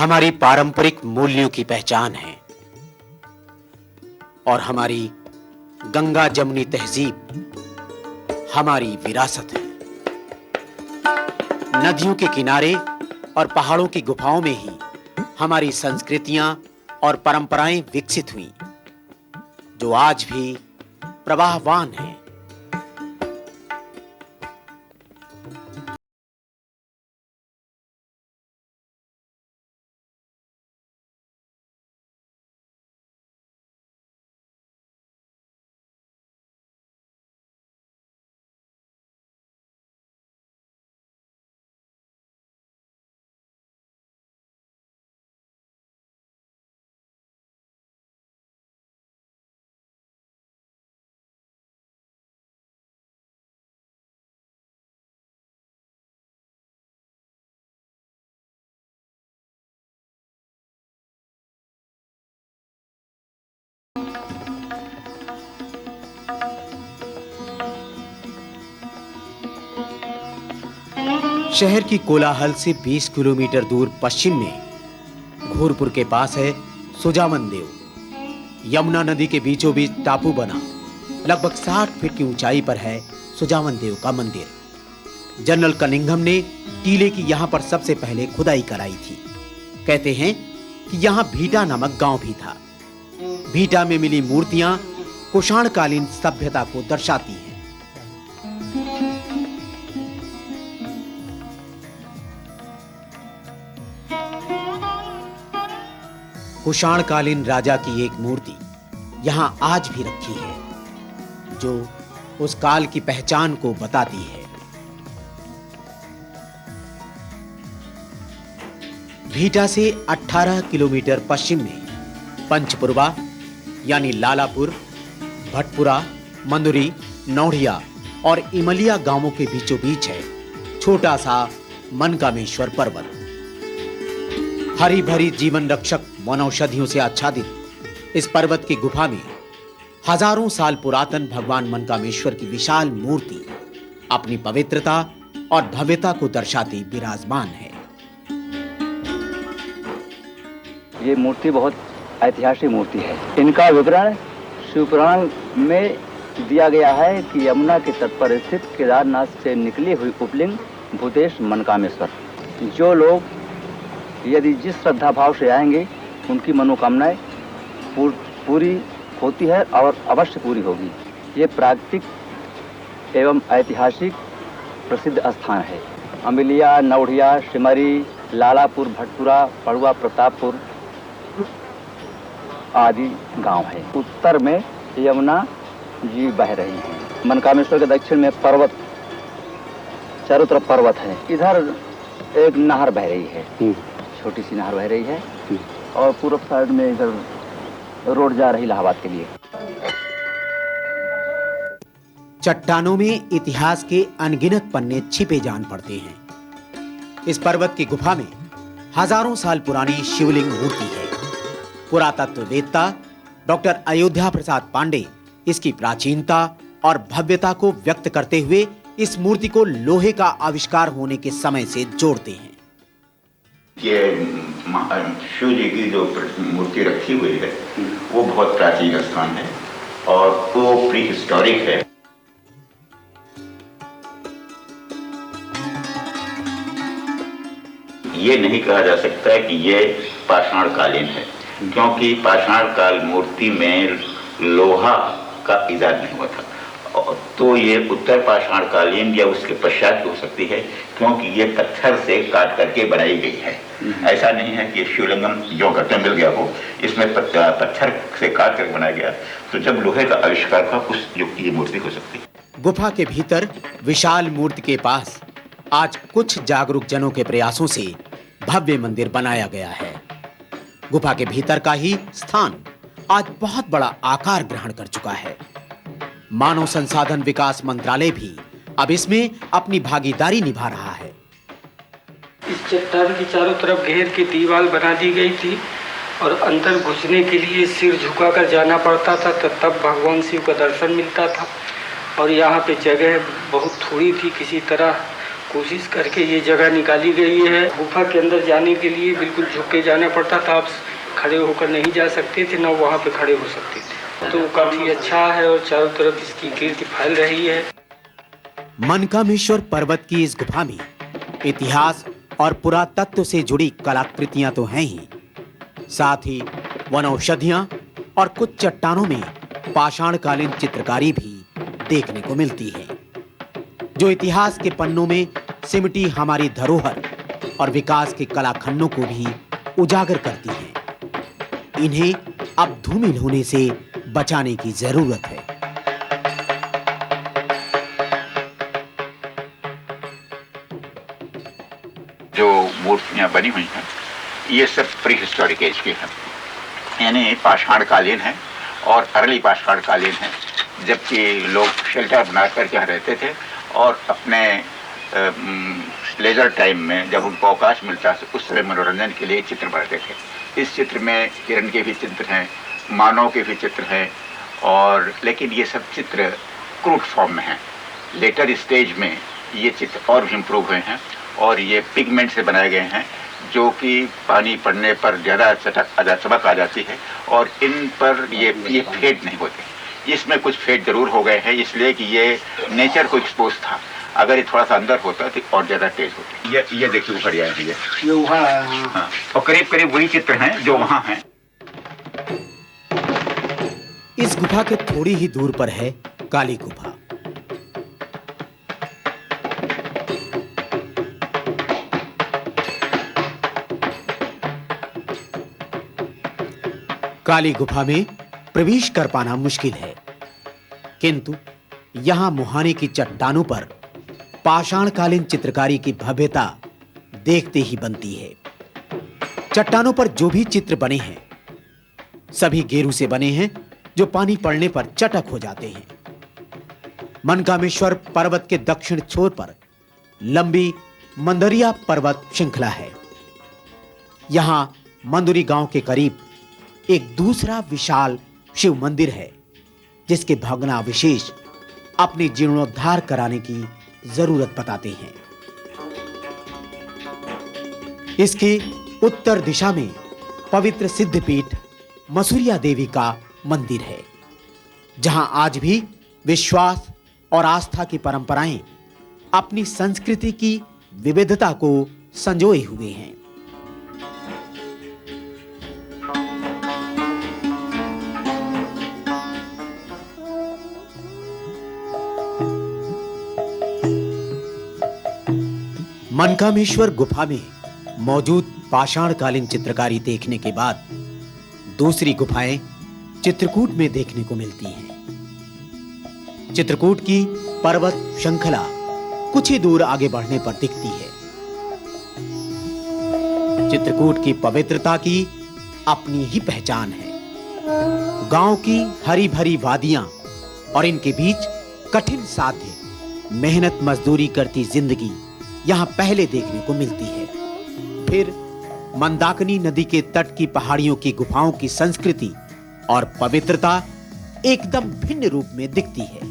हमारी पारंपरिक मूल्यों की पहचान है और हमारी गंगा जमुनी तहजीब हमारी विरासत है। नदियों के किनारे और पहाड़ों की गुफाओं में ही हमारी संस्कृतियां और परंपराएं विकसित हुईं, जो आज भी प्रवाहवान हैं। शहर की कोलाहल से 20 किलोमीटर दूर पश्चिम में घोरपुर के पास है सुजावन देव। यमुना नदी के बीचों बीच टापू बना लगभग 60 फीट की ऊंचाई पर है सुजावन देव का मंदिर। जनरल कनिंघम ने टीले की यहां पर सबसे पहले खुदाई कराई थी। कहते हैं कि यहां भीटा नामक गांव भी था। भीटा में मिली मूर्तियां कुषाणकालीन सभ्यता को दर्शाती हैं। कुषाणकालीन राजा की एक मूर्ति यहां आज भी रखी है, जो उस काल की पहचान को बताती है। भीटा से 18 किलोमीटर पश्चिम में पंचपुरवा यानी लालापुर, भटपुरा, मंदुरी, नौढ़िया और इमलिया गांवों के बीचों बीच है छोटा सा मनकामेश्वर पर्वत। हरी भरी जीवन रक्षक वनौषधियों से आच्छादित इस पर्वत की गुफा में हजारों साल पुरातन भगवान मनकामेश्वर की विशाल मूर्ति अपनी पवित्रता और भव्यता को दर्शाती विराजमान है। ये मूर्ति बहुत ऐतिहासिक मूर्ति है। इनका विवरण शिवपुराण में दिया गया है कि यमुना के तट पर स्थित केदारनाथ से निकली हुई उपलिंग भूतेश मनकामेश्वर, जो लोग यदि जिस श्रद्धा भाव से आएंगे उनकी मनोकामनाएं पूरी होती है और अवश्य पूरी होगी। ये प्राकृतिक एवं ऐतिहासिक प्रसिद्ध स्थान है। अमिलिया, नौढ़िया, सिमरी, लालापुर, भटपुरा, पड़ुआ, प्रतापपुर आदि गांव है। उत्तर में यमुना जी बह रही हैं। मनकामेश्वर के दक्षिण में पर्वत, चारों तरफ पर्वत है। इधर एक नहर बह रही है, छोटी सी नहर बह रही है और पूर्व साइड में इधर रोड जा रही इलाहाबाद के लिए। चट्टानों में इतिहास के अनगिनत पन्ने छिपे जान पड़ते हैं। इस पर्वत की गुफा में हजारों साल पुरानी शिवलिंग मूर्ति है। पुरातत्ववेत्ता डॉक्टर अयोध्या प्रसाद पांडे इसकी प्राचीनता और भव्यता को व्यक्त करते हुए इस मूर्ति को लोहे का आविष्कार होने के समय से जोड़ते हैं। ये शिव जी की जो मूर्ति रखी हुई है वो बहुत प्राचीन स्थान है और वो प्री हिस्टोरिक है। ये नहीं कहा जा सकता कि ये पाषाण कालीन है, क्योंकि पाषाण काल मूर्ति में लोहा का इजाद नहीं हुआ था। तो ये उत्तर पाषाण कालीन या उसके पश्चात हो सकती है, क्योंकि ये पत्थर से काट करके बनाई गई है। ऐसा नहीं है कि शिवलिंगम जो घटना मिल गया हो, इसमें पत्थर से काट कर बनाया गया। तो जब लोहे का आविष्कार हुआ उस युग की ये मूर्ति हो सकती है। गुफा के भीतर विशाल मूर्ति के पास आज कुछ जागरूक जनों के प्रयासों से भव्य मंदिर बनाया गया है। गुफा के भीतर का ही स्थान आज बहुत बड़ा आकार ग्रहण कर चुका है। मानव संसाधन विकास मंत्रालय भी अब इसमें अपनी भागीदारी निभा रहा है। इस चट्टान की चारों तरफ घेर की दीवार बना दी गई थी और अंदर घुसने के लिए सिर झुकाकर जाना पड़ता था, तब भगवान शिव का दर्शन मिलता था। और यहाँ पे जगह बहुत थोड़ी थी, किसी तरह कोशिश करके ये जगह निकाली गई है। गुफा के अंदर जाने के लिए बिल्कुल झुक के जाना पड़ता था, आप खड़े होकर नहीं जा सकते थे, न वहाँ पे खड़े हो सकते थे। तो काफी अच्छा है और चारों तरफ इसकी कीर्ति फैल रही है। मनकामेश्वर पर्वत की इस गुफा में इतिहास और पुरातत्व से जुड़ी कलाकृतियां तो हैं ही, साथ ही वनौषधियां और कुछ चट्टानों में पाषाणकालीन चित्रकारी भी देखने को मिलती है, जो इतिहास के पन्नों में सिमटी हमारी धरोहर और विकास के कलाखंडों को भी उजागर करती हैं। इन्हें अब धूमिल होने से बचाने की जरूरत है। जो मूर्तियां बनी हुई हैं ये सब प्री हिस्टोरिक एज की हैं, यानी पाषाणकालीन है और अर्ली पाषाणकालीन है, जबकि लोग शेल्टर बनाकर यहाँ रहते थे और अपने लेजर टाइम में जब उनको अवकाश मिलता था उस समय मनोरंजन के लिए चित्र बनाते थे। इस चित्र में किरण के भी चित्र हैं, मानव के भी चित्र हैं, और लेकिन ये सब चित्र क्रूड फॉर्म में हैं। लेटर स्टेज में ये चित्र और भी इम्प्रूव हुए हैं और ये पिगमेंट से बनाए गए हैं, जो कि पानी पड़ने पर ज़्यादा चमक आ जाती है और इन पर ये फेड नहीं होते। इसमें कुछ फेड जरूर हो गए हैं, इसलिए कि ये नेचर को एक्सपोज था। अगर ये थोड़ा सा अंदर होता तो और ज़्यादा तेज होती। ये देखिए ऊपर ये वहाँ, हाँ, और करीब करीब वही चित्र हैं जो वहाँ हैं। इस गुफा के थोड़ी ही दूर पर है काली गुफा। काली गुफा में प्रवेश कर पाना मुश्किल है, किंतु यहां मुहाने की चट्टानों पर पाषाणकालीन चित्रकारी की भव्यता देखते ही बनती है। चट्टानों पर जो भी चित्र बने हैं सभी गेरू से बने हैं, जो पानी पड़ने पर चटक हो जाते हैं। मनकामेश्वर पर्वत के दक्षिण छोर पर लंबी मंदरिया पर्वत श्रृंखला है। यहां मंदुरी गांव के करीब एक दूसरा विशाल शिव मंदिर है, जिसके भग्नावशेष अपने जीर्णोद्धार कराने की जरूरत बताते हैं। इसके उत्तर दिशा में पवित्र सिद्धपीठ मसूरिया देवी का मंदिर है, जहां आज भी विश्वास और आस्था की परंपराएं अपनी संस्कृति की विविधता को संजोए हुए हैं। मनकामेश्वर गुफा में मौजूद पाषाणकालीन चित्रकारी देखने के बाद दूसरी गुफाएं चित्रकूट में देखने को मिलती हैं। चित्रकूट की पर्वत श्रृंखला कुछ ही दूर आगे बढ़ने पर दिखती है। चित्रकूट की पवित्रता की अपनी ही पहचान है। गांव की हरी भरी वादियां और इनके बीच कठिन साध्य मेहनत मजदूरी करती जिंदगी यहां पहले देखने को मिलती है। फिर मंदाकिनी नदी के तट की पहाड़ियों की गुफाओं की संस्कृति और पवित्रता एकदम भिन्न रूप में दिखती है।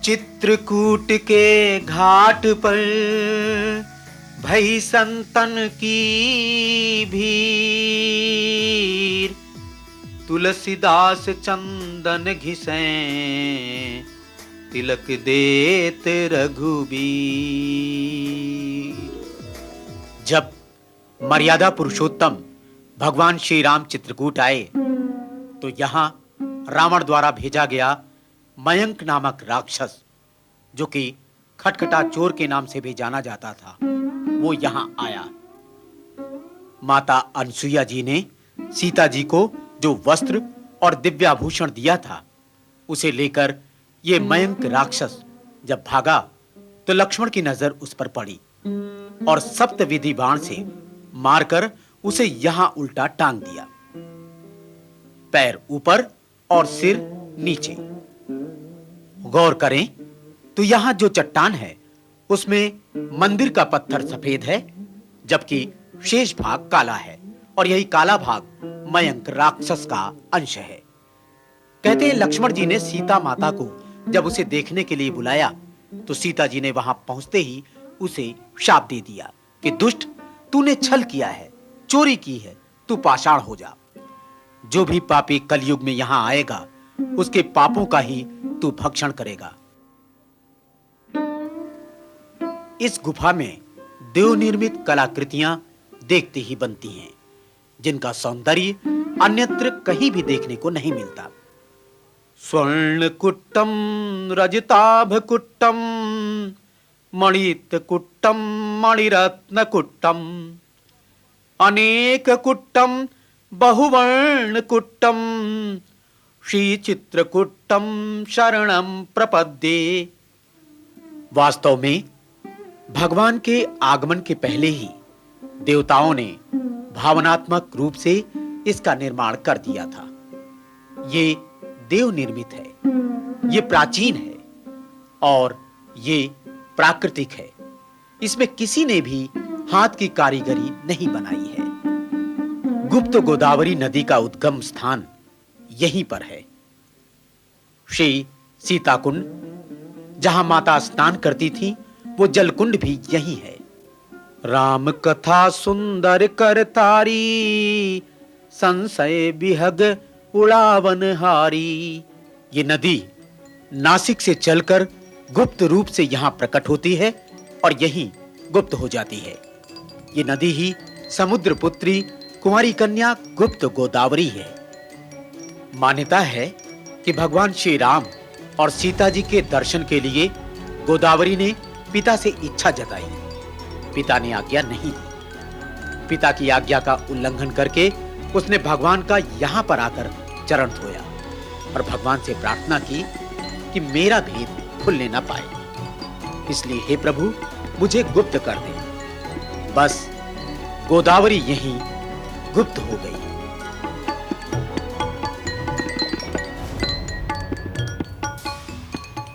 चित्रकूट के घाट पर भई संतन की भीड़, तुलसीदास चंदन घिसें तिलक देत रघुबीर। जब मर्यादा पुरुषोत्तम भगवान श्री राम चित्रकूट आए तो यहाँ रावण द्वारा भेजा गया मयंक नामक राक्षस, जो कि खटखटा चोर के नाम से भी जाना जाता था, वो यहाँ आया। माता अनसुईया जी ने सीता जी को जो वस्त्र और दिव्याभूषण दिया था उसे लेकर ये मयंक राक्षस जब भागा तो लक्ष्मण की नजर उस पर पड़ी और सप्तविधि बाण से मारकर उसे यहां उल्टा टांग दिया, पैर ऊपर और सिर नीचे। गौर करें तो यहां जो चट्टान है उसमें मंदिर का पत्थर सफेद है, जबकि शेष भाग काला है, और यही काला भाग मयंक राक्षस का अंश है। कहते हैं लक्ष्मण जी ने सीता माता को जब उसे देखने के लिए बुलाया तो सीता जी ने वहां पहुंचते ही उसे शाप दे दिया कि दुष्ट, तूने छल किया है, चोरी की है, तू पाषाण हो जा। जो भी पापी कलयुग में यहां आएगा उसके पापों का ही तू भक्षण करेगा। इस गुफा में देव निर्मित कलाकृतियां देखते ही बनती हैं, जिनका सौंदर्य अन्यत्र कहीं भी देखने को नहीं मिलता। स्वर्ण कुट्टम रजताभ कुट्टम मणित कुट्टम मणिरत्न कुट्टम अनेक कुट्टम बहुवर्ण कुट्टम श्री चित्रकुट्टम शरणम प्रपद्ये। वास्तव में भगवान के आगमन के पहले ही देवताओं ने भावनात्मक रूप से इसका निर्माण कर दिया था। ये देव निर्मित है, ये प्राचीन है और ये प्राकृतिक है। इसमें किसी ने भी हाथ की कारीगरी नहीं बनाई है। गुप्त गोदावरी नदी का उद्गम स्थान यहीं पर है। श्री सीता कुंड, जहां माता स्नान करती थी, वो जलकुंड भी यही है। राम कथा सुंदर करतारी संशय बिहग उड़ावन हारी। ये नदी नासिक से चलकर गुप्त रूप से यहां प्रकट होती है और यहीं गुप्त हो जाती है। ये नदी ही समुद्र पुत्री कुंवारी कन्या गुप्त गोदावरी है। मान्यता है कि भगवान श्री राम और सीता जी के दर्शन के लिए गोदावरी ने पिता से इच्छा जताई। पिता ने आज्ञा नहीं दी। पिता की आज्ञा का उल्लंघन करके उसने भगवान का यहां पर आकर चरण धोया और भगवान से प्रार्थना की कि मेरा भेद खुलने न पाए, इसलिए हे प्रभु मुझे गुप्त कर दे। बस गोदावरी यहीं गुप्त हो गई।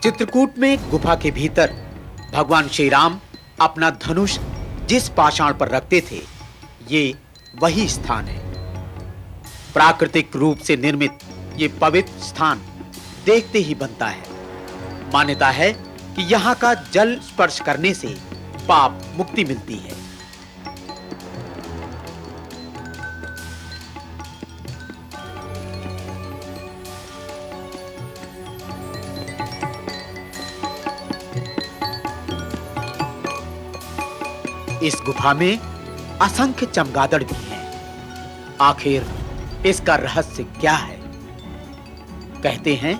चित्रकूट में गुफा के भीतर भगवान श्री राम अपना धनुष जिस पाषाण पर रखते थे, ये वही स्थान है। प्राकृतिक रूप से निर्मित ये पवित्र स्थान देखते ही बनता है। मान्यता है कि यहाँ का जल स्पर्श करने से पाप मुक्ति मिलती है। इस गुफा में असंख्य चमगादड़ भी हैं। आखिर इसका रहस्य क्या है? कहते हैं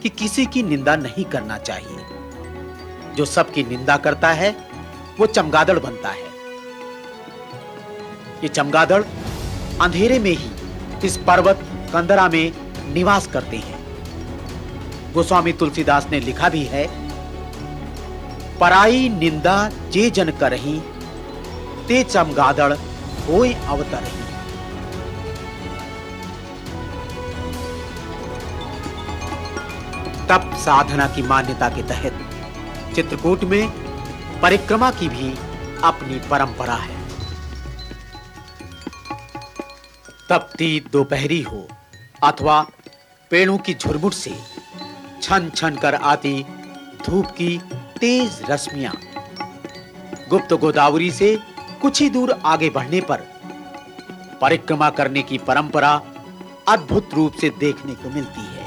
कि किसी की निंदा नहीं करना चाहिए। जो सबकी निंदा करता है वो चमगादड़ बनता है। ये चमगादड़ अंधेरे में ही इस पर्वत कंदरा में निवास करते हैं। गोस्वामी तुलसीदास ने लिखा भी है, पराई निंदा जे जन करही ते चमगादड़ होय अवतरही। तप साधना की मान्यता के तहत चित्रकूट में परिक्रमा की भी अपनी परंपरा है। तपती दोपहरी हो अथवा पेड़ों की झुरमुट से छन छन कर आती धूप की तेज रश्मियां गुप्त गोदावरी से कुछ ही दूर आगे बढ़ने पर परिक्रमा करने की परंपरा अद्भुत रूप से देखने को मिलती है।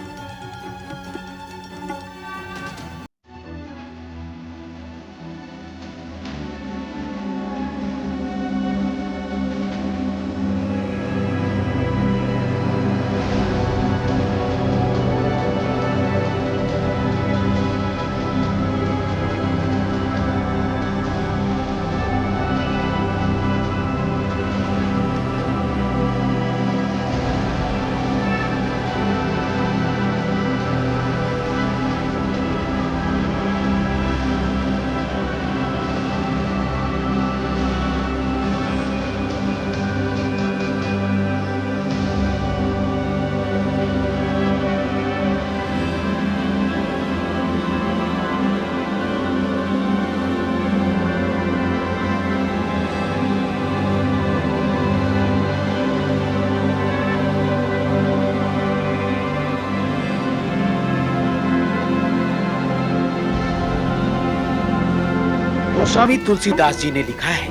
स्वामी तुलसीदास जी ने लिखा है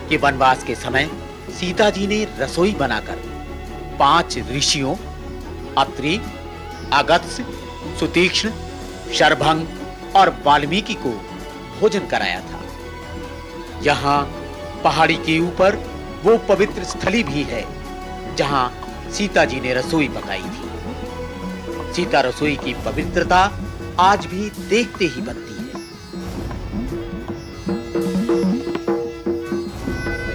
कि वनवास के समय सीता जी ने रसोई बनाकर 5 ऋषियों अत्रि, अगस्त्य, सुतीक्ष्ण, शरभंग और वाल्मीकि को भोजन कराया था। यहाँ पहाड़ी के ऊपर वो पवित्र स्थली भी है जहाँ सीता जी ने रसोई पकाई थी। सीता रसोई की पवित्रता आज भी देखते ही बनती है।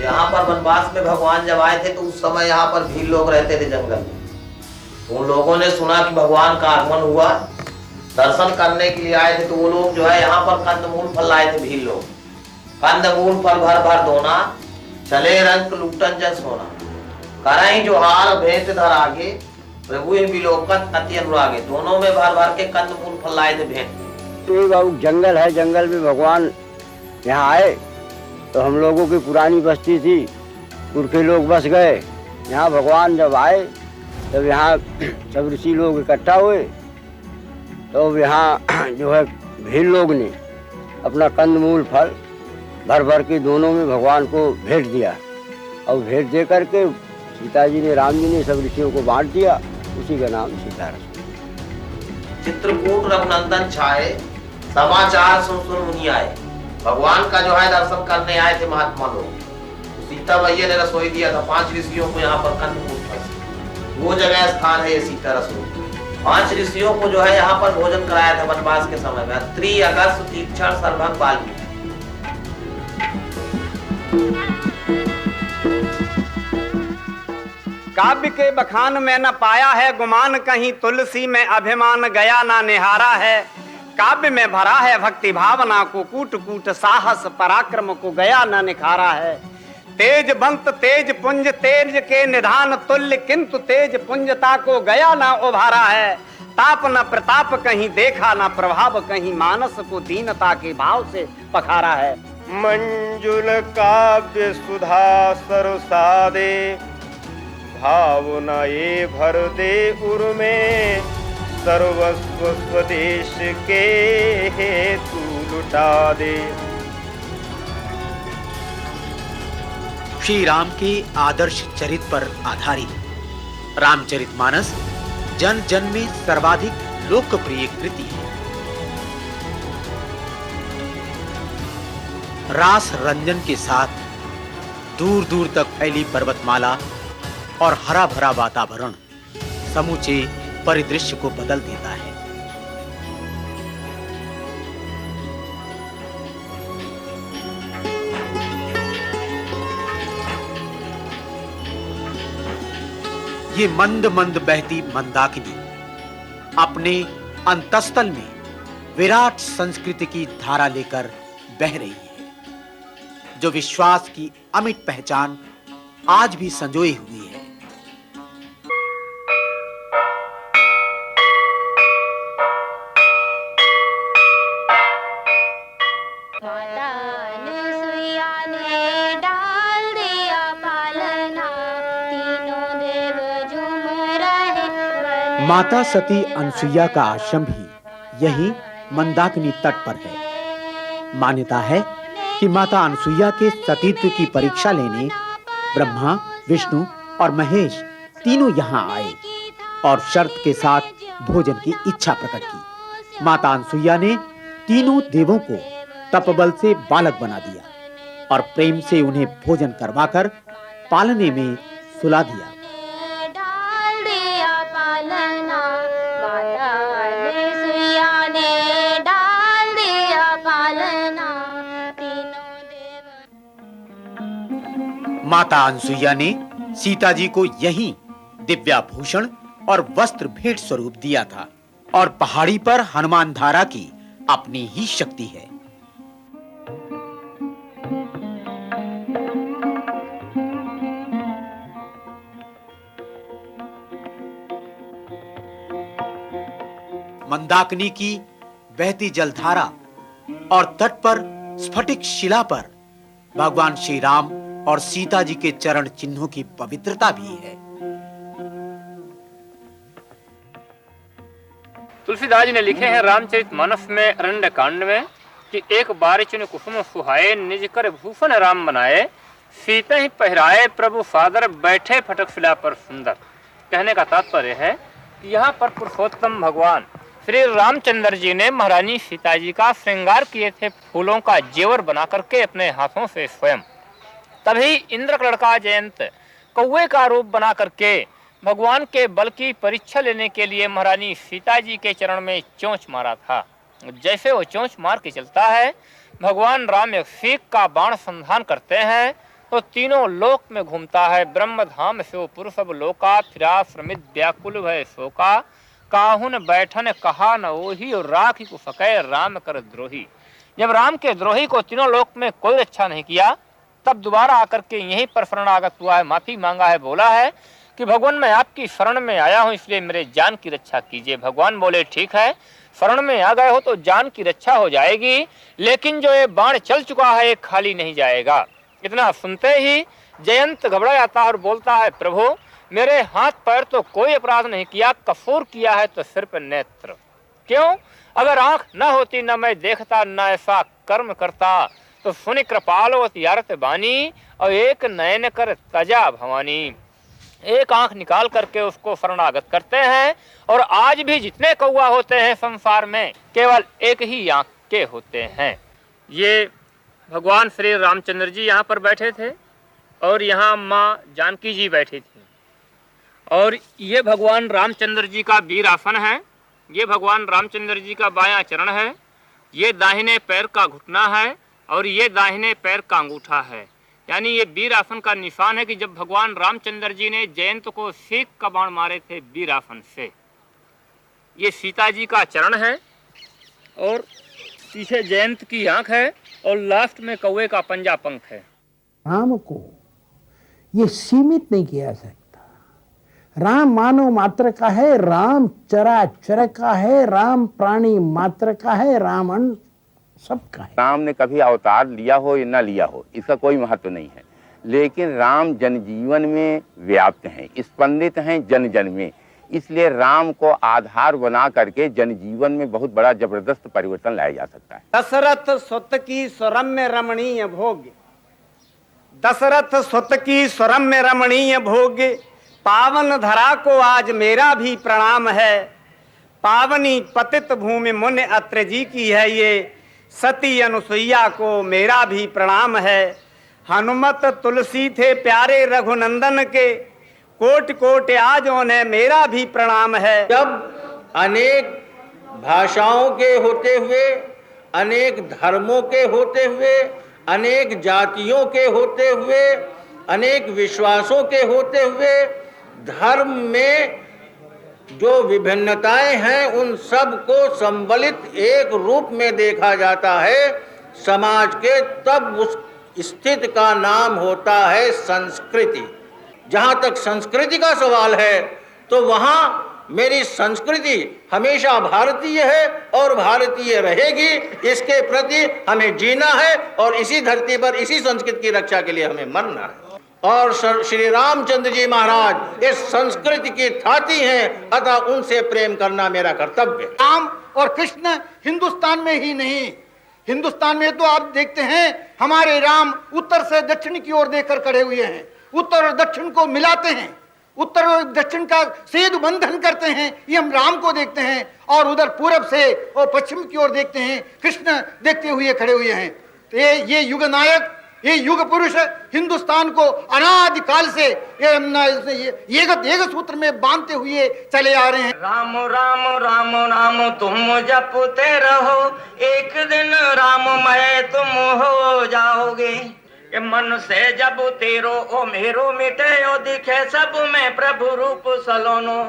यहाँ पर वनवास में भगवान जब आए थे तो उस समय यहाँ पर भील लोग रहते थे जंगल में। उन लोगों ने सुना कि भगवान का आगमन हुआ, दर्शन करने के लिए आए थे। तो वो लोग जो है यहाँ पर कंदमूल फल लाए थे। भील लोग कंदमूल फल भर भर दोना, चले रंग लूटन जन सोना, करहीं जो हाल भेंट धर आगे, प्रभु विलोकत अति अनुरागे। दोनों में भर भर के कंदमूल फल लाए थे भेंट। तो बाबू जंगल है, जंगल में भगवान यहाँ आए तो हम लोगों की पुरानी बस्ती थी, पुरखे लोग बस गए। यहाँ भगवान जब आए तब यहाँ सब ऋषि लोग इकट्ठा हुए। तो यहाँ जो है भील लोग ने अपना कंदमूल फल भर भर के दोनों में भगवान को भेंट दिया। और भेंट दे करके सीता जी ने, राम जी ने सब ऋषियों को बांट दिया। उसी का नाम सीता रसोई। चित्रकूट रघुनंदन छाए, समाचार सुन सुन मुनि आए। भगवान का जो है दर्शन करने आए थे महात्मा लोग। सीता मैया ने रसोई दिया था 5 ऋषियों को यहाँ पर कंदमूल फल। वो जगह स्थान है ये सीता रसोई। 5 ऋषियों को जो है यहाँ पर भोजन कराया था वनवास के समय में। अत्रि, अगस्त्य, सुतीक्ष्ण, शरभंग, वाल्मीकि। काव्य के बखान में न पाया है गुमान, कहीं तुलसी में अभिमान गया ना निहारा है। काव्य में भरा है भक्ति भावना को, कूट कूट साहस पराक्रम को गया ना निखारा है। तेज बंत तेज पुंज तेज के निधान तुल्य, किंतु तेज पुंजता को गया ना उभारा है। ताप न प्रताप कहीं देखा ना प्रभाव, कहीं मानस को दीनता के भाव से पखारा है। मंजुल काव्य सुधा सरसादे, भावना ये भर दे उर्मे, सर्वस्व स्वदेश के हेतु लुटा दे। श्री राम के आदर्श चरित्र पर आधारित रामचरितमानस जन जन में सर्वाधिक लोकप्रिय कृति है। रास रंजन के साथ दूर दूर तक फैली पर्वतमाला और हरा भरा वातावरण समूचे परिदृश्य को बदल देता है। ये मंद मंद बहती मंदाकिनी अपने अंतस्तल में विराट संस्कृति की धारा लेकर बह रही है, जो विश्वास की अमिट पहचान आज भी संजोई हुई है। माता सती अनसुईया का आश्रम भी यही मंदाकिनी तट पर है। मान्यता है कि माता अनसुईया के सतीत्व की परीक्षा लेने ब्रह्मा, विष्णु और महेश तीनों यहाँ आए और शर्त के साथ भोजन की इच्छा प्रकट की। माता अनसुईया ने तीनों देवों को तपबल से बालक बना दिया और प्रेम से उन्हें भोजन करवाकर पालने में सुला दिया। माता अनसुईया ने सीता जी को यहीं दिव्याभूषण और वस्त्र भेंट स्वरूप दिया था और पहाड़ी पर हनुमान धारा की अपनी ही शक्ति है। मंदाकिनी की बहती जलधारा और तट पर स्फटिक शिला पर भगवान श्री राम और सीता जी के चरण चिन्हों की पवित्रता भी है। तुलसीदास जी ने लिखे हैं रामचरितमानस में अरण्य कांड में कि एक बारिचुन कुसुम सुहाए, निज कर भूषण राम बनाए, सीते ही पहराए प्रभु सादर, बैठे फटक शिला पर सुंदर। कहने का तात्पर्य है कि यहाँ पर पुरुषोत्तम भगवान श्री रामचंद्र जी ने महारानी सीता जी का श्रृंगार किए थे फूलों का जेवर बना करके अपने हाथों से स्वयं। तभी इंद्र का लड़का जयंत कौवे का रूप बना करके भगवान के बल की परीक्षा लेने के लिए महारानी सीता जी के चरण में चोंच मारा था। जैसे वो चोंच मार के चलता है, भगवान राम एक सीख का बाण संधान करते हैं तो तीनों लोक में घूमता है। ब्रह्म धाम से पुरुष सब लोका, फिरा श्रमित व्याकुल भय शोका, काहुन बैठन कहा न ओही, और राखी को सकै राम कर द्रोही। जब राम के द्रोही को तीनों लोक में कोई रक्षा नहीं किया, तब दोबारा आकर के यहीं पर शरणागत हुआ है, माफी मांगा है, बोला है कि भगवान मैं आपकी शरण में आया हूं, इसलिए मेरे जान की रक्षा कीजिए। भगवान बोले ठीक है, शरण में आ गए हो तो जान की रक्षा हो जाएगी, लेकिन जो ये बाण चल चुका है ये खाली नहीं जाएगा। इतना सुनते ही जयंत घबरा जाता है और बोलता है प्रभु मेरे हाथ पैर तो कोई अपराध नहीं किया, कसूर किया है तो सिर्फ नेत्र। क्यों? अगर आंख न होती न मैं देखता, न ऐसा कर्म करता, तो सुनि कृपालवती यारत बानी, और एक नयन कर तजा भवानी। एक आंख निकाल करके उसको शरणागत करते हैं। और आज भी जितने कौवा होते हैं संसार में, केवल एक ही आंख के होते हैं। ये भगवान श्री रामचंद्र जी यहाँ पर बैठे थे और यहाँ माँ जानकी जी बैठी थी, और ये भगवान रामचंद्र जी का वीर आसन है। ये भगवान रामचंद्र जी का बायां चरण है, ये दाहिने पैर का घुटना है, और ये दाहिने पैर का अंगूठा है। यानी ये वीर आसन का निशान है कि जब भगवान रामचंद्र जी ने जयंत को सीख का बाण मारे थे वीर आसन से। ये सीता जी का चरण है, और पीछे जयंत की आंख है, और लास्ट में कौवे का पंजा पंख है। राम को ये सीमित नहीं किया सकता। राम मानव मात्र का है, राम चराचर का है, राम प्राणी मात्र का है, राम सबका है। राम ने कभी अवतार लिया हो या न लिया हो, इसका कोई महत्व नहीं है, लेकिन राम जनजीवन में व्याप्त हैं, स्पंदित हैं जन जन में। इसलिए राम को आधार बना करके जनजीवन में बहुत बड़ा जबरदस्त परिवर्तन लाया जा सकता है। दशरथ स्वत की स्वरम्य रमणीय भोग, दशरथ स्वत की स्वरम्य रमणीय भोग, पावन धरा को आज मेरा भी प्रणाम है। पावनी पतित भूमि मुनि अत्र जी की है ये, सती अनुसुईया को मेरा भी प्रणाम है। हनुमत तुलसी थे प्यारे रघुनंदन के, कोट कोट आज उन्हें मेरा भी प्रणाम है। जब अनेक भाषाओं के होते हुए, अनेक धर्मों के होते हुए, अनेक जातियों के होते हुए, अनेक विश्वासों के होते हुए, धर्म में जो विभिन्नताएं हैं उन सब को सम्मिलित एक रूप में देखा जाता है समाज के, तब उस स्थिति का नाम होता है संस्कृति। जहाँ तक संस्कृति का सवाल है तो वहाँ मेरी संस्कृति हमेशा भारतीय है और भारतीय रहेगी। इसके प्रति हमें जीना है और इसी धरती पर इसी संस्कृति की रक्षा के लिए हमें मरना है। और श्री रामचंद्र जी महाराज इस संस्कृति की थाती हैं, अतः उनसे प्रेम करना मेरा कर्तव्य। राम और कृष्ण हिंदुस्तान में ही नहीं, हिंदुस्तान में तो आप देखते हैं हमारे राम उत्तर से दक्षिण की ओर देखकर खड़े हुए हैं, उत्तर और दक्षिण को मिलाते हैं, उत्तर और दक्षिण का सेतु बंधन करते हैं, ये हम राम को देखते हैं। और उधर पूरब से और पश्चिम की ओर देखते हैं, कृष्ण देखते हुए खड़े हुए हैं। तो ये युग नायक, ये युग पुरुष हिंदुस्तान को अनादिकाल से एक सूत्र में बांधते हुए चले आ रहे हैं। राम राम राम राम तुम जपते रहो, एक दिन राममय तुम हो जाओगे। ये मन से जब तेरो ओ मेरो मिटे, ओ दिखे सब में प्रभु रूप सलोनो।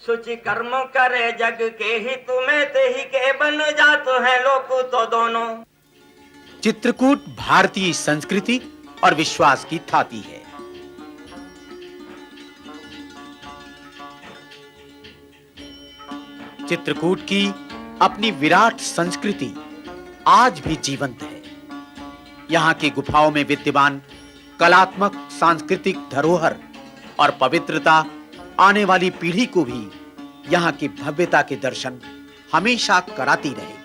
सुचि कर्म करे जग के ही तुम्हें ते ही के बन जातो है लोक तो दोनों। चित्रकूट भारतीय संस्कृति और विश्वास की थाती है। चित्रकूट की अपनी विराट संस्कृति आज भी जीवंत है। यहाँ की गुफाओं में विद्यमान कलात्मक सांस्कृतिक धरोहर और पवित्रता आने वाली पीढ़ी को भी यहाँ की भव्यता के दर्शन हमेशा कराती रहेगी।